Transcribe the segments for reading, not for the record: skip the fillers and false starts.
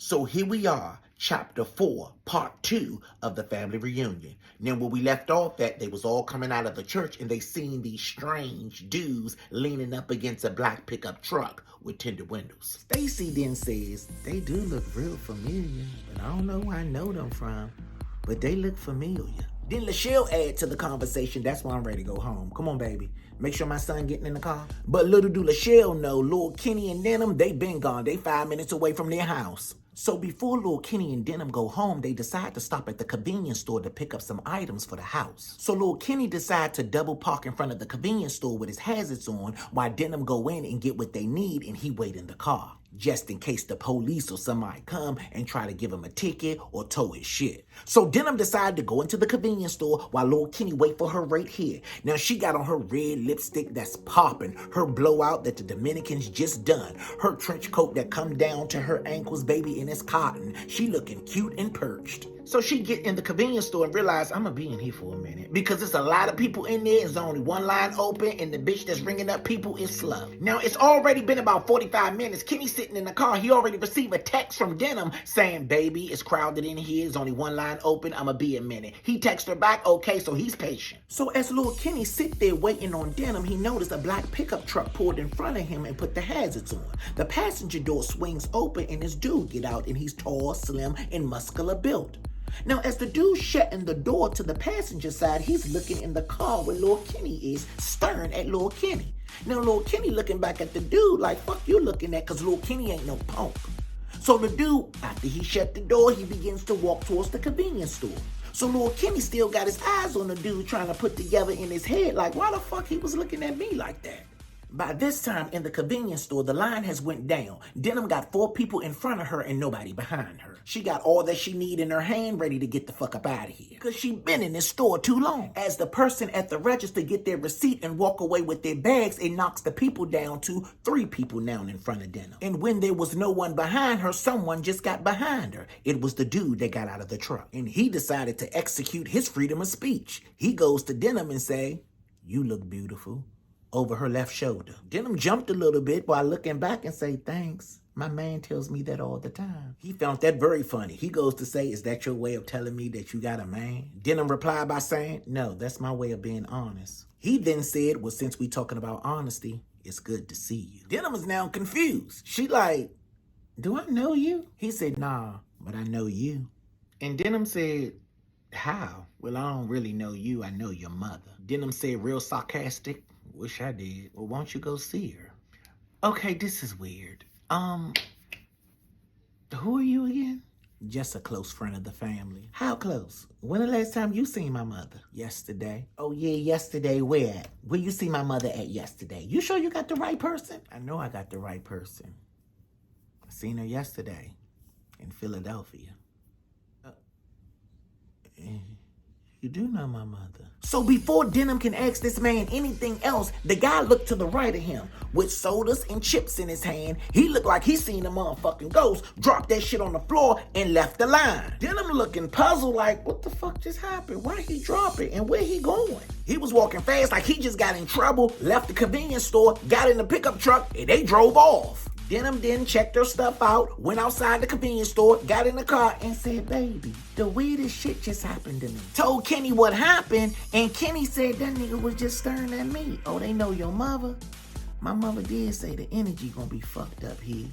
So here we are, chapter 4, part 2 of the family reunion. Now where we left off at, they was all coming out of the church and they seen these strange dudes leaning up against a black pickup truck with tinted windows. Stacy then says, they do look real familiar, but I don't know where I know them from, but they look familiar. Then Lachelle add to the conversation, that's why I'm ready to go home. Come on, baby. Make sure my son getting in the car. But little do Lachelle know, Lil Kenny and Denham, they been gone. They 5 minutes away from their house. So before Lil Kenny and Denham go home, they decide to stop at the convenience store to pick up some items for the house. So Lil Kenny decide to double park in front of the convenience store with his hazards on while Denham go in and get what they need and he wait in the car, just in case the police or somebody come and try to give him a ticket or tow his shit. So Denham decided to go into the convenience store while Lil Kenny wait for her right here. Now she got on her red lipstick that's popping, her blowout that the Dominicans just done, her trench coat that come down to her ankles, baby, and it's cotton. She looking cute and perched. So she get in the convenience store and realize I'm gonna be in here for a minute because there's a lot of people in there. There's only one line open and the bitch that's ringing up people is slow. Now it's already been about 45 minutes. Kenny sitting in the car. He already received a text from Denham saying, baby, it's crowded in here. There's only one line open. I'm gonna be a minute. He texts her back, okay, so he's patient. So as Lil Kenny sit there waiting on Denham, he noticed a black pickup truck pulled in front of him and put the hazards on. The passenger door swings open and this dude get out and he's tall, slim, and muscular built. Now, as the dude shutting the door to the passenger side, he's looking in the car where Lil Kenny is, staring at Lil Kenny. Now, Lil Kenny looking back at the dude like, fuck you looking at, because Lil Kenny ain't no punk. So the dude, after he shut the door, he begins to walk towards the convenience store. So Lil Kenny still got his eyes on the dude trying to put together in his head, like, why the fuck he was looking at me like that? By this time in the convenience store, the line has went down. Denham got 4 people in front of her and nobody behind her. She got all that she need in her hand ready to get the fuck up out of here because she been in this store too long. As the person at the register get their receipt and walk away with their bags, it knocks the people down to 3 people now in front of Denham. And when there was no one behind her, someone just got behind her. It was the dude that got out of the truck. And he decided to execute his freedom of speech. He goes to Denham and say, you look beautiful, over her left shoulder. Denham jumped a little bit while looking back and say, thanks. My man tells me that all the time. He found that very funny. He goes to say, is that your way of telling me that you got a man? Denham replied by saying, no, that's my way of being honest. He then said, well, since we talking about honesty, it's good to see you. Denham is now confused. She like, do I know you? He said, nah, but I know you. And Denham said, how? Well, I don't really know you. I know your mother. Denham said real sarcastic, wish I did. Well, won't you go see her? Okay, this is weird. Who are you again? Just a close friend of the family. How close? When the last time you seen my mother? Yesterday. Oh yeah, yesterday. Where at? Where you see my mother at yesterday? You sure you got the right person? I know I got the right person. I seen her yesterday in Philadelphia. You do know my mother. So before Denham can ask this man anything else, the guy looked to the right of him with sodas and chips in his hand. He looked like he seen a motherfucking ghost, dropped that shit on the floor and left the line. Denham looking puzzled like, what the fuck just happened? Why he drop it and where he going? He was walking fast like he just got in trouble, left the convenience store, got in the pickup truck, and they drove off. Denham then checked her stuff out, went outside the convenience store, got in the car, and said, baby, the weirdest shit just happened to me. Told Kenny what happened, and Kenny said that nigga was just staring at me. Oh, they know your mother? My mother did say the energy gonna be fucked up here.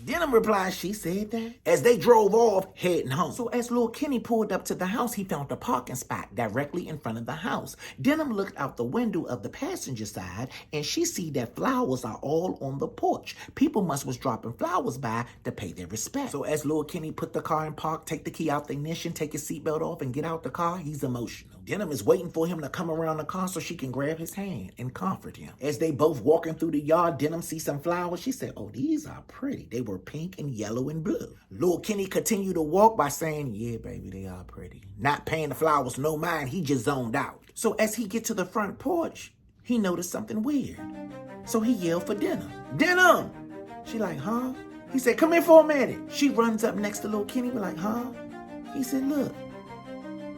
Denham replied she said that as they drove off heading home. So as Lil Kenny pulled up to the house, he found a parking spot directly in front of the house. Denham looked out the window of the passenger side and she see that flowers are all on the porch. People was dropping flowers by to pay their respect. So as Lil Kenny put the car in park, take the key out the ignition, take his seatbelt off and get out the car, he's emotional. Denham is waiting for him to come around the car so she can grab his hand and comfort him. As they both walking through the yard, Denham sees some flowers. She said, oh, these are pretty. They were pink and yellow and blue. Lil Kenny continued to walk by saying, yeah, baby, they are pretty. Not paying the flowers no mind, he just zoned out. So as he get to the front porch, he noticed something weird. So he yelled for Denham. Denham! She like, huh? He said, come here for a minute. She runs up next to Lil Kenny, like, huh? He said, look.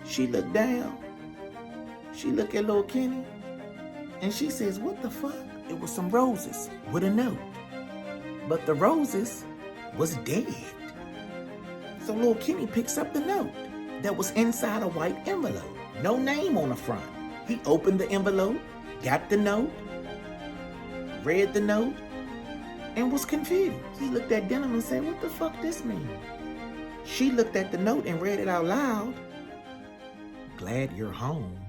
She looked down. She looked at Lil Kenny. And she says, what the fuck? It was some roses with a note. But the roses was dead. So little Kenny picks up the note that was inside a white envelope. No name on the front. He opened the envelope, got the note, read the note, and was confused. He looked at Denim and said, what the fuck this mean? She looked at the note and read it out loud. Glad you're home.